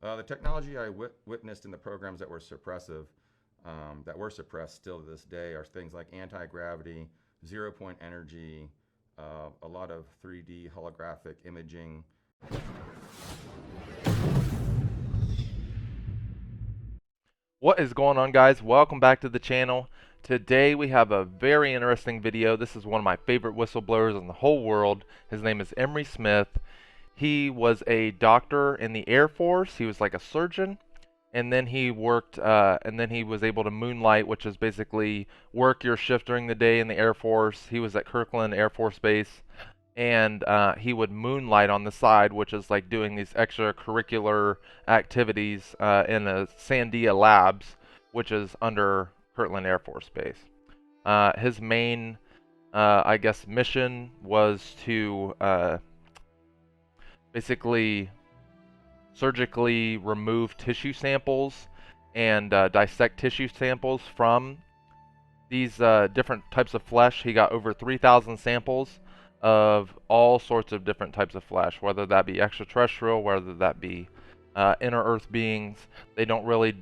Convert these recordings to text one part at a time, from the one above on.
The technology I witnessed in the programs that were suppressive, suppressed still to this day, are things like anti-gravity, zero-point energy, a lot of 3D holographic imaging. What is going on, guys? Welcome back to the channel. Today we have a very interesting video. This is one of my favorite whistleblowers in the whole world. His name is Emery Smith. He was a doctor in the Air Force. He was like a surgeon, and then he worked and then he was able to moonlight, which is basically work your shift during the day in the Air Force. He was at Kirtland Air Force Base, and he would moonlight on the side, which is like doing these extracurricular activities in a Sandia Labs, which is under Kirtland Air Force Base. His main, I guess, mission was to basically surgically remove tissue samples and dissect tissue samples from these different types of flesh. He got over 3,000 samples of all sorts of different types of flesh, whether that be extraterrestrial, whether that be inner Earth beings. They don't really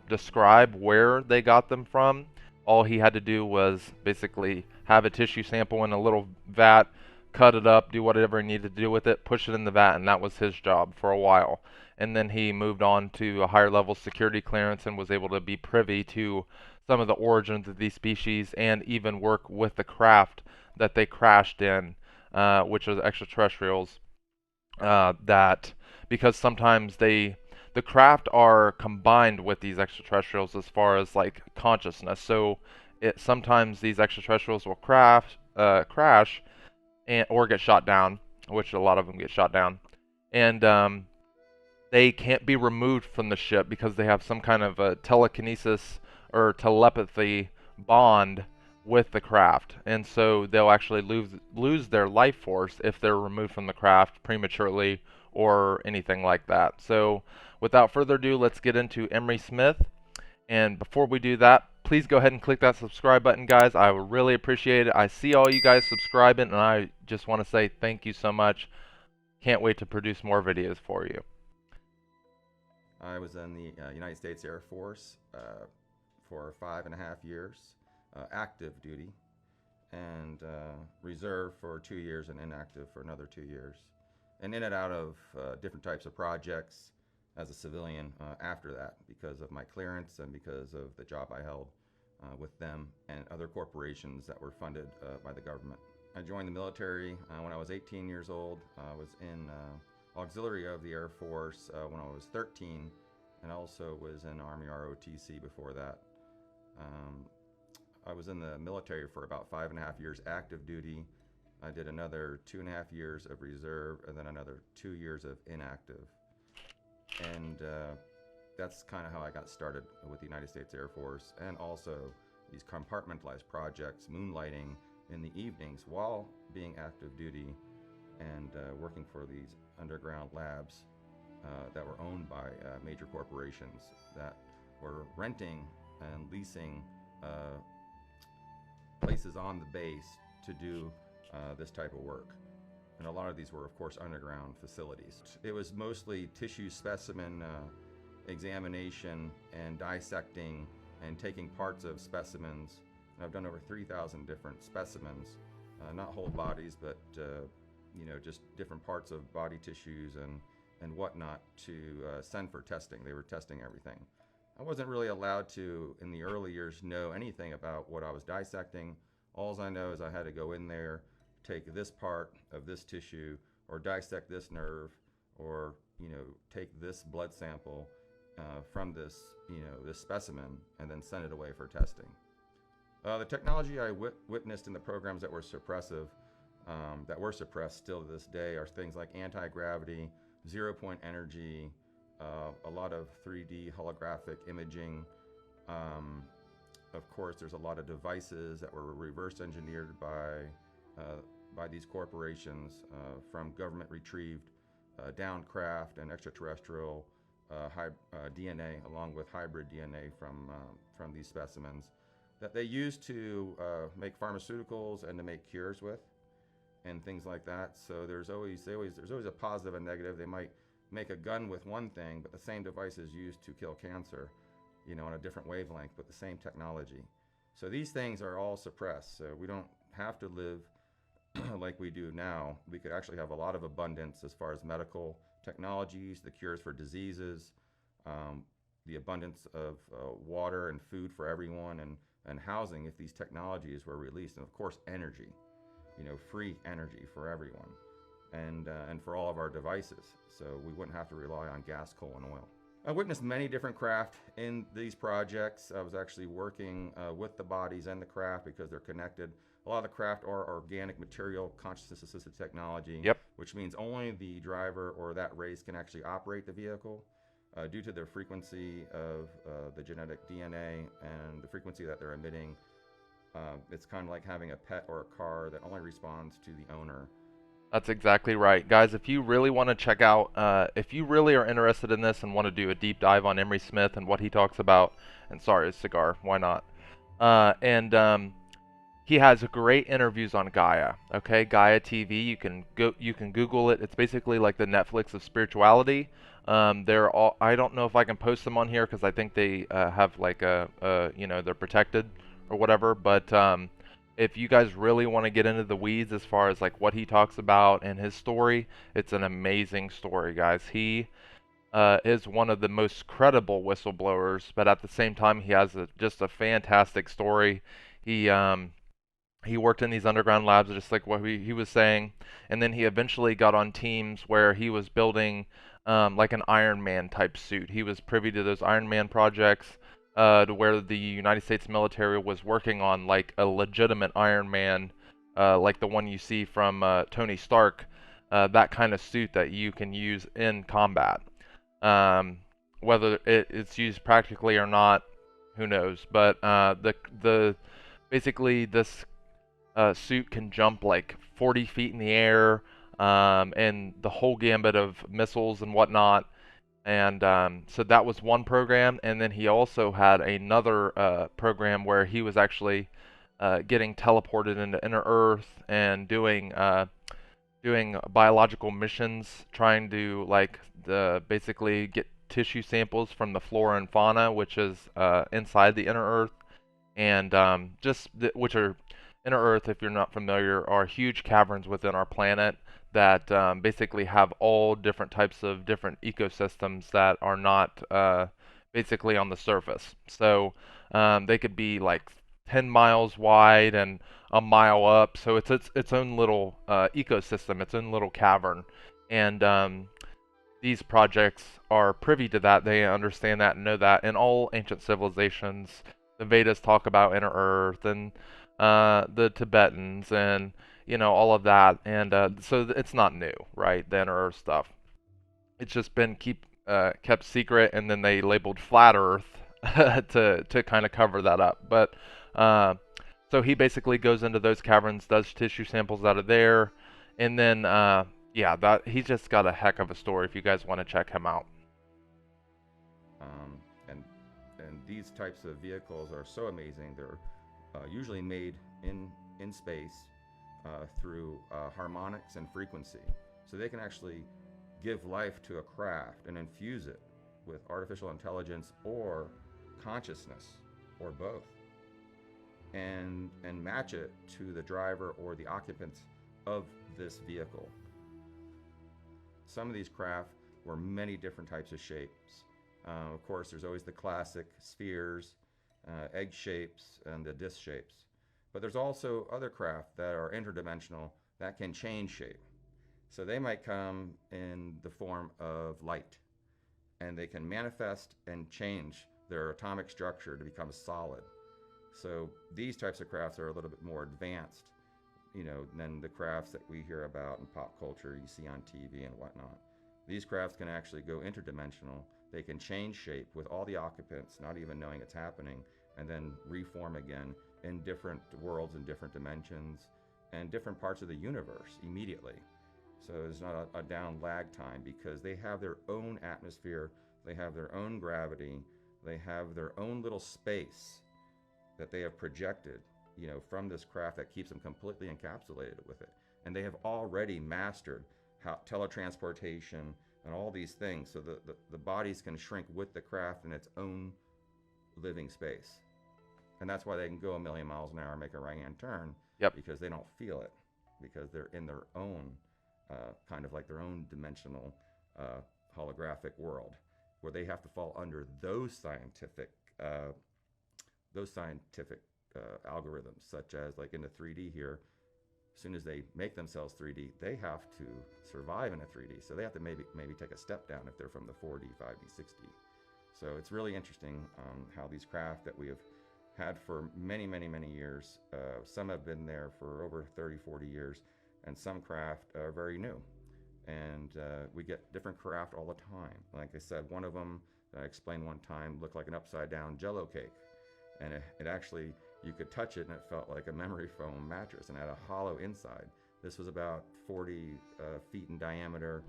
describe where they got them from. All he had to do was basically have a tissue sample in a little vat, cut it up, do whatever he needed to do with it, push it in the vat, and that was his job for a while. And then he moved on to a higher level security clearance and was able to be privy to some of the origins of these species and even work with the craft that they crashed in, which is extraterrestrials. That because sometimes the craft are combined with these extraterrestrials as far as like consciousness. So sometimes these extraterrestrials will crash or get shot down, which a lot of them get shot down, and they can't be removed from the ship because they have some kind of a telekinesis or telepathy bond with the craft, and so they'll actually lose their life force if they're removed from the craft prematurely or anything like that. So without further ado, let's get into Emery Smith. And before we do that, please go ahead and click that subscribe button, guys. I would really appreciate it. I see all you guys subscribing, and I just want to say thank you so much. Can't wait to produce more videos for you. I was in the United States Air Force for 5.5 years, active duty, and reserve for 2 years and inactive for another 2 years, and in and out of different types of projects as a civilian after that because of my clearance and because of the job I held with them and other corporations that were funded by the government. I joined the military when I was 18 years old. I was in auxiliary of the Air Force when I was 13, and also was in Army ROTC before that. I was in the military for about 5.5 years active duty. I did another 2.5 years of reserve and then another 2 years of inactive. And that's kind of how I got started with the United States Air Force, and also these compartmentalized projects, moonlighting in the evenings while being active duty and working for these underground labs that were owned by major corporations that were renting and leasing places on the base to do this type of work. And a lot of these were, of course, underground facilities. It was mostly tissue specimen examination and dissecting and taking parts of specimens. I've done over 3,000 different specimens, not whole bodies, but just different parts of body tissues and whatnot to send for testing. They were testing everything. I wasn't really allowed to, in the early years, know anything about what I was dissecting. All I know is I had to go in there, take this part of this tissue, or dissect this nerve, or take this blood sample from this this specimen, and then send it away for testing. The technology I witnessed in the programs that were suppressed still to this day, are things like anti-gravity, zero-point energy, a lot of 3D holographic imaging. Of course, there's a lot of devices that were reverse engineered by these corporations from government retrieved downcraft and extraterrestrial DNA, along with hybrid DNA from these specimens that they use to make pharmaceuticals and to make cures with and things like that. So there's always a positive and negative. They might make a gun with one thing, but the same device is used to kill cancer, on a different wavelength, but the same technology. So these things are all suppressed. So we don't have to live like we do now. We could actually have a lot of abundance as far as medical technologies, the cures for diseases, the abundance of water and food for everyone, and housing if these technologies were released. And of course, energy, free energy for everyone, and for all of our devices. So we wouldn't have to rely on gas, coal, and oil. I witnessed many different craft in these projects. I was actually working with the bodies and the craft because they're connected. A lot of the craft are organic material, consciousness-assisted technology, Yep. which means only the driver or that race can actually operate the vehicle due to the frequency of the genetic DNA and the frequency that they're emitting. It's kind of like having a pet or a car that only responds to the owner. That's exactly right. Guys, if you really want to check out, if you really are interested in this and want to do a deep dive on Emery Smith and what he talks about, and sorry, cigar, why not? He has great interviews on Gaia. Okay, Gaia TV. You can Google it. It's basically like the Netflix of spirituality. They're all. I don't know if I can post them on here because I think they have like they're protected or whatever. But if you guys really want to get into the weeds as far as like what he talks about and his story, it's an amazing story, guys. He is one of the most credible whistleblowers, but at the same time, he has just a fantastic story. He worked in these underground labs, just like what he was saying, and then he eventually got on teams where he was building like an Iron Man type suit. He was privy to those Iron Man projects to where the United States military was working on like a legitimate Iron Man, like the one you see from Tony Stark, that kind of suit that you can use in combat. Whether it's used practically or not, who knows? But the basically this suit can jump like 40 feet in the air, and the whole gambit of missiles and whatnot. And so that was one program, and then he also had another program where he was actually getting teleported into inner Earth and doing biological missions, trying to like basically get tissue samples from the flora and fauna, which is inside the inner Earth, and which are inner Earth, if you're not familiar, are huge caverns within our planet that basically have all different types of different ecosystems that are not basically on the surface. So they could be like 10 miles wide and a mile up. So it's its own little ecosystem, its own little cavern. And these projects are privy to that. They understand that and know that. In all ancient civilizations, the Vedas talk about inner Earth, and the Tibetans, and all of that. And so it's not new, right? The inner Earth stuff. It's just been kept secret, and then they labeled flat Earth to kind of cover that up. But so he basically goes into those caverns, does tissue samples out of there, and then yeah, that he's just got a heck of a story if you guys want to check him out. And these types of vehicles are so amazing. They're usually made in space through harmonics and frequency, so they can actually give life to a craft and infuse it with artificial intelligence or consciousness or both, and match it to the driver or the occupants of this vehicle. Some of these craft were many different types of shapes. Of course, there's always the classic spheres, egg shapes, and the disc shapes. But there's also other craft that are interdimensional that can change shape. So they might come in the form of light, and they can manifest and change their atomic structure to become solid. So these types of crafts are a little bit more advanced, than the crafts that we hear about in pop culture, you see on TV and whatnot. These crafts can actually go interdimensional. They can change shape with all the occupants not even knowing it's happening, and then reform again in different worlds and different dimensions and different parts of the universe immediately. So there's not a down lag time, because they have their own atmosphere, they have their own gravity, they have their own little space that they have projected, from this craft that keeps them completely encapsulated with it. And they have already mastered how teletransportation, and all these things. So the bodies can shrink with the craft in its own living space. And that's why they can go a million miles an hour and make a right-hand turn. Yep. Because they don't feel it, because they're in their own kind of like their own dimensional holographic world, where they have to fall under those scientific algorithms, such as like in the 3D here. As soon as they make themselves 3D, they have to survive in a 3D. So they have to maybe take a step down if they're from the 4D, 5D, 6D. So it's really interesting how these craft that we have had for many, many, many years, some have been there for over 30, 40 years, and some craft are very new. And we get different craft all the time. Like I said, one of them that I explained one time looked like an upside down Jello cake. And it actually, you could touch it and it felt like a memory foam mattress and had a hollow inside. This was about 40 feet in diameter,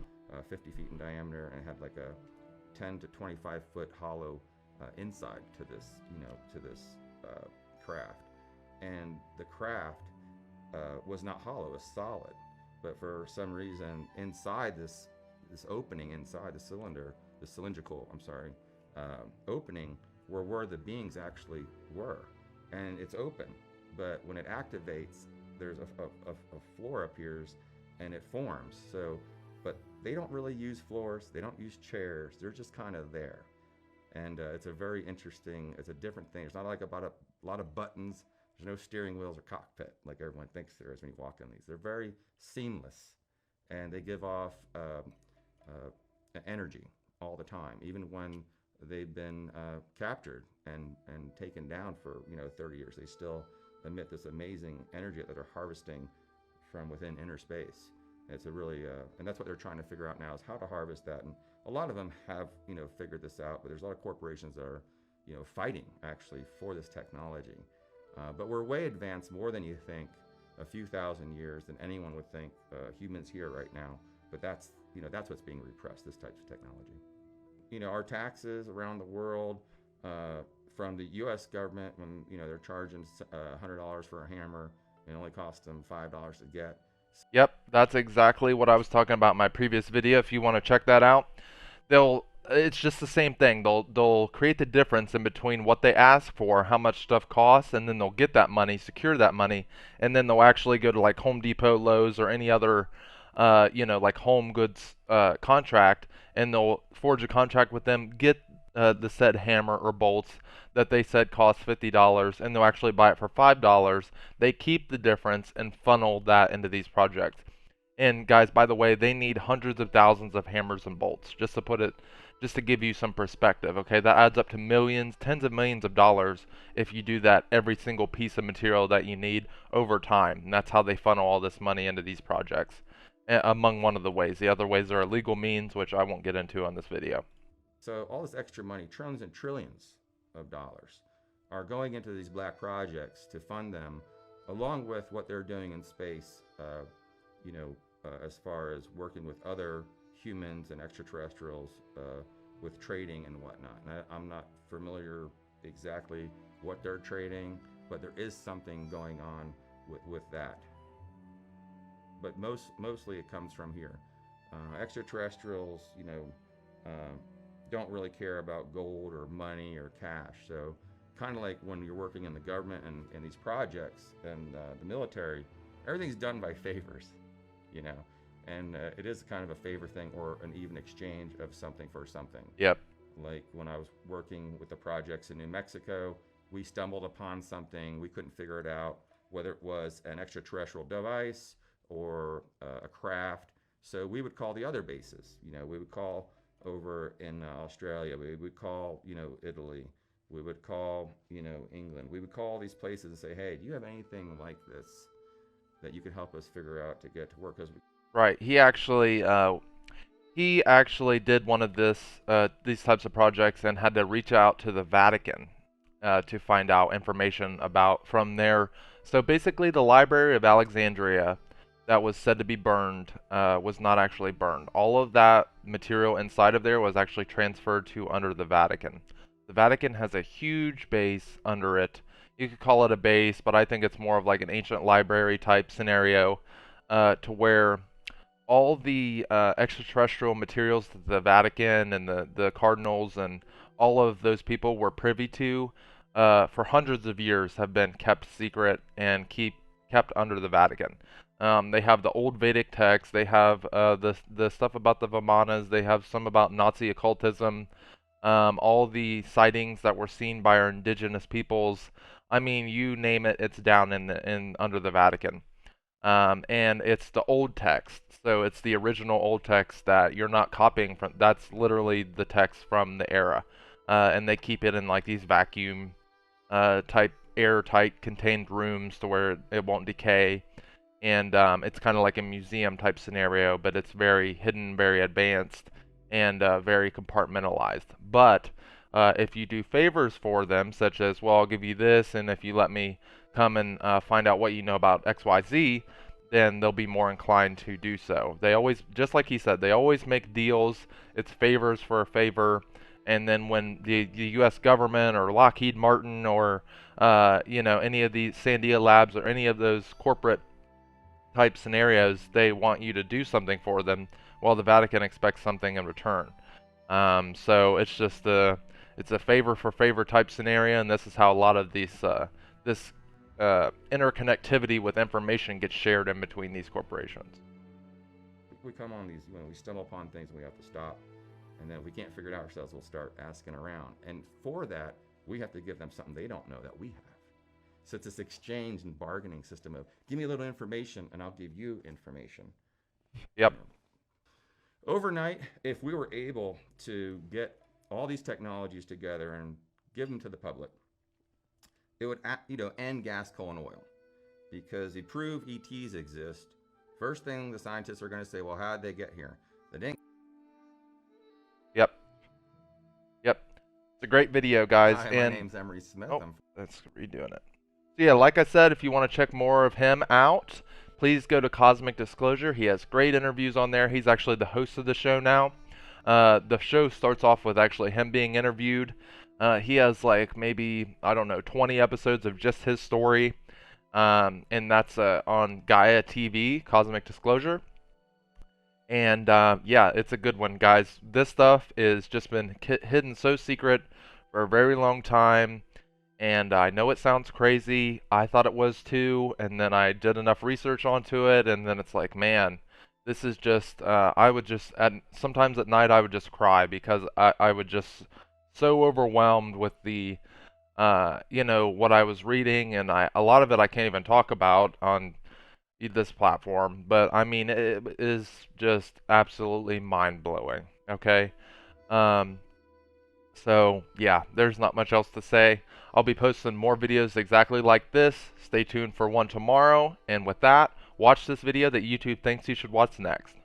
50 feet in diameter, and it had like a 10 to 25 foot hollow inside to this, craft. And the craft was not hollow, it was solid. But for some reason, inside this opening, inside the cylindrical opening, were where the beings actually were. And it's open, but when it activates, there's a floor appears and it forms. So, but they don't really use floors, they don't use chairs, they're just kind of there. And it's a very interesting, it's a different thing. It's not like about a lot of buttons, there's no steering wheels or cockpit like everyone thinks there is when you walk in these. They're very seamless, and they give off energy all the time, even when they've been captured and taken down for 30 years. They still emit this amazing energy that they're harvesting from within inner space. It's a really and that's what they're trying to figure out now, is how to harvest that. And a lot of them have figured this out, but there's a lot of corporations that are fighting actually for this technology. But we're way advanced, more than you think, a few thousand years than anyone would think. Humans here right now, but that's what's being repressed, this type of technology. Our taxes around the world, from the U.S. government, when they're charging $100 for a hammer, it only costs them $5 to get. Yep, that's exactly what I was talking about in my previous video. If you want to check that out, it's just the same thing. They'll create the difference in between what they ask for, how much stuff costs, and then they'll get that money, secure that money, and then they'll actually go to like Home Depot, Lowe's, or any other like home goods contract, and they'll forge a contract with them, get the said hammer or bolts that they said cost $50, and they'll actually buy it for $5. They keep the difference and funnel that into these projects. And guys, by the way, they need hundreds of thousands of hammers and bolts, just to give you some perspective. Okay, that adds up to millions, tens of millions of dollars if you do that every single piece of material that you need over time. And that's how they funnel all this money into these projects, among one of the ways. The other ways are illegal means, which I won't get into on this video. So all this extra money, trillions and trillions of dollars, are going into these black projects to fund them, along with what they're doing in space, as far as working with other humans and extraterrestrials, with trading and whatnot. And I'm not familiar exactly what they're trading, but there is something going on with that. But mostly it comes from here. Extraterrestrials, don't really care about gold or money or cash. So kind of like when you're working in the government and these projects and the military, everything's done by favors, and it is kind of a favor thing, or an even exchange of something for something. Yep. Like when I was working with the projects in New Mexico, we stumbled upon something, we couldn't figure it out, whether it was an extraterrestrial device or a craft. So we would call the other bases. We would call over in Australia, we would call Italy, we would call England, we would call these places and say, hey, do you have anything like this that you could help us figure out to get to work? Right. He actually did one of these types of projects and had to reach out to the Vatican to find out information from there. So basically, the Library of Alexandria that was said to be burned was not actually burned. All of that material inside of there was actually transferred to under the Vatican. The Vatican has a huge base under it. You could call it a base, but I think it's more of like an ancient library type scenario, to where all the extraterrestrial materials that the Vatican and the cardinals and all of those people were privy to for hundreds of years have been kept secret and kept under the Vatican. They have the old Vedic texts. They have the stuff about the Vimanas. They have some about Nazi occultism. All the sightings that were seen by our indigenous peoples. I mean, you name it, it's down in under the Vatican. And it's the old text. So it's the original old text that you're not copying from. That's literally the text from the era. And they keep it in like these vacuum type airtight contained rooms to where it won't decay. And it's kind of like a museum type scenario, but it's very hidden, very advanced, and very compartmentalized. But if you do favors for them, such as, well, I'll give you this, and if you let me come and find out what you know about XYZ, then they'll be more inclined to do so. They always, just like he said, they always make deals. It's favors for a favor. And then when the U.S. government or Lockheed Martin or any of these Sandia Labs or any of those corporate type scenarios, they want you to do something for them, while the Vatican expects something in return. So it's just it's a favor for favor type scenario, and this is how a lot of this interconnectivity with information gets shared in between these corporations. We come on these, we stumble upon things and we have to stop. And then if we can't figure it out ourselves, we'll start asking around. And for that, we have to give them something they don't know that we have. So it's this exchange and bargaining system of, give me a little information and I'll give you information. Yep. Overnight, if we were able to get all these technologies together and give them to the public, it would end gas, coal, and oil. Because they prove ETs exist. First thing the scientists are going to say, well, how did they get here? They didn't. Yep. It's a great video, guys. Hi, and my name's Emery Smith. Oh, that's redoing it. So yeah, like I said, if you want to check more of him out, please go to Cosmic Disclosure. He has great interviews on there. He's actually the host of the show now. The show starts off with actually him being interviewed. He has like maybe, I don't know, 20 episodes of just his story. And that's on Gaia TV, Cosmic Disclosure. And yeah, it's a good one, guys. This stuff is just been hidden so secret for a very long time. And I know it sounds crazy. I thought it was too. And then I did enough research onto it. And then it's like, man, this is just, I would just, sometimes at night I would just cry because I would just so overwhelmed with the, what I was reading. And a lot of it I can't even talk about on this platform, but I mean, it is just absolutely mind-blowing. Okay, so yeah, there's not much else to say. I'll be posting more videos exactly like this. Stay tuned for one tomorrow, and with that, watch this video that YouTube thinks you should watch next.